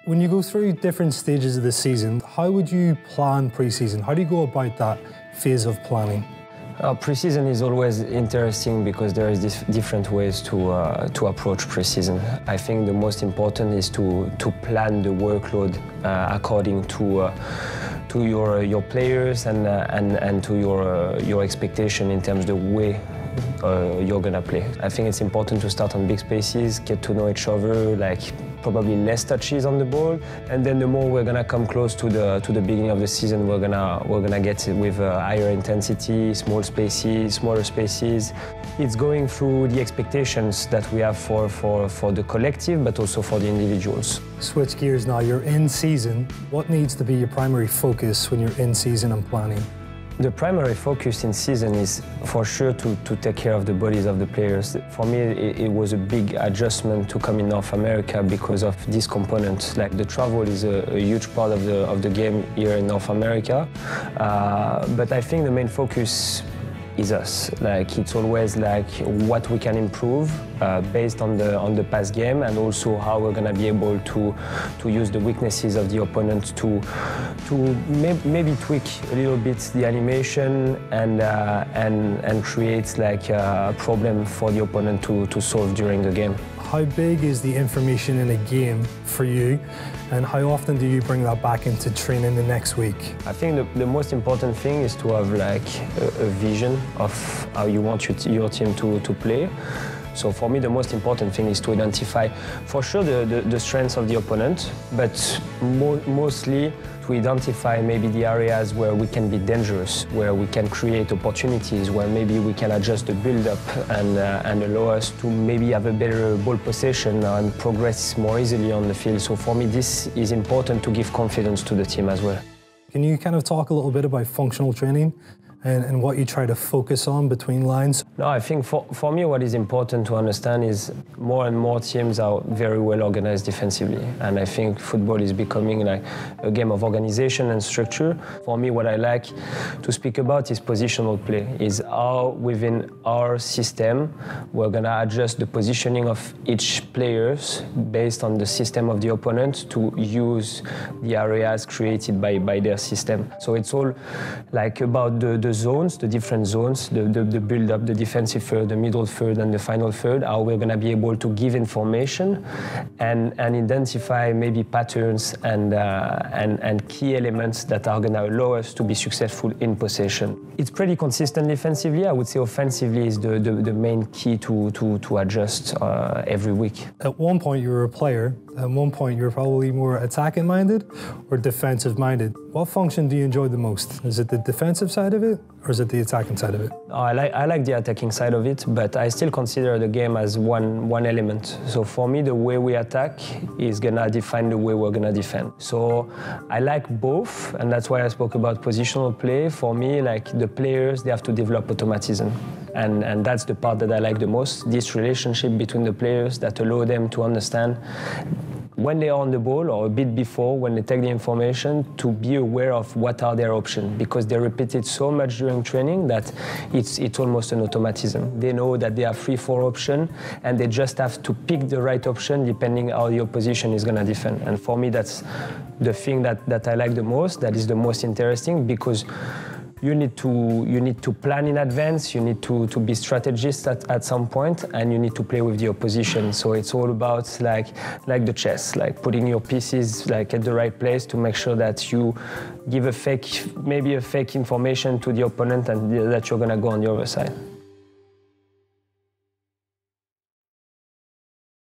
When you go through different stages of the season, how would you plan pre-season? How do you go about that phase of planning? Preseason is always interesting because there is different ways to approach preseason. I think the most important is to plan the workload according to your players and to your expectation in terms of the way you're gonna play. I think it's important to start on big spaces, get to know each other, like probably less touches on the ball, and then the more we're gonna come close to the beginning of the season, we're gonna get it with higher intensity, smaller spaces. It's going through the expectations that we have for the collective, but also for the individuals. Switch gears now. You're in season. What needs to be your primary focus when you're in season and planning? The primary focus in season is for sure to take care of the bodies of the players. For me, it was a big adjustment to come in North America because of this component. Like the travel is a huge part of the game here in North America. But I think the main focus is us. Like it's always like what we can improve based on the past game, and also how we're gonna be able to use the weaknesses of the opponent to maybe tweak a little bit the animation and create like a problem for the opponent to solve during the game. How big is the information in a game for you, and how often do you bring that back into training the next week? I think the most important thing is to have like a vision of how you want your team to play. So for me, the most important thing is to identify, for sure, the strengths of the opponent, but mostly to identify maybe the areas where we can be dangerous, where we can create opportunities, where maybe we can adjust the build-up and allow us to maybe have a better ball possession and progress more easily on the field. So for me, this is important to give confidence to the team as well. Can you kind of talk a little bit about functional training and what you try to focus on between lines? No, I think for me what is important to understand is more and more teams are very well organized defensively. And I think football is becoming like a game of organization and structure. For me, what I like to speak about is positional play, is how within our system we're gonna adjust the positioning of each players based on the system of the opponent to use the areas created by their system. So it's all like about the zones, the different zones, the build-up, the defensive third, the middle third, and the final third, how we're going to be able to give information and identify maybe patterns and key elements that are going to allow us to be successful in possession. It's pretty consistent defensively. I would say offensively is the main key to adjust every week. At one point you were a player, at one point you were probably more attacking-minded or defensive-minded. What function do you enjoy the most? Is it the defensive side of it, or is it the attacking side of it? I like the attacking side of it, but I still consider the game as one element. So for me, the way we attack is gonna define the way we're gonna defend. So I like both, and that's why I spoke about positional play. For me, like the players, they have to develop automatism. And that's the part that I like the most, this relationship between the players that allow them to understand when they are on the ball or a bit before, when they take the information, to be aware of what are their options, because they repeat it so much during training that it's almost an automatism. They know that they have 3-4 options, and they just have to pick the right option depending how the opposition is going to defend. And for me, that's the thing that I like the most, that is the most interesting, because you need to plan in advance, you need to be strategist at some point, and you need to play with the opposition. So it's all about like the chess, like putting your pieces like at the right place to make sure that you give maybe a fake information to the opponent and that you're gonna go on the other side.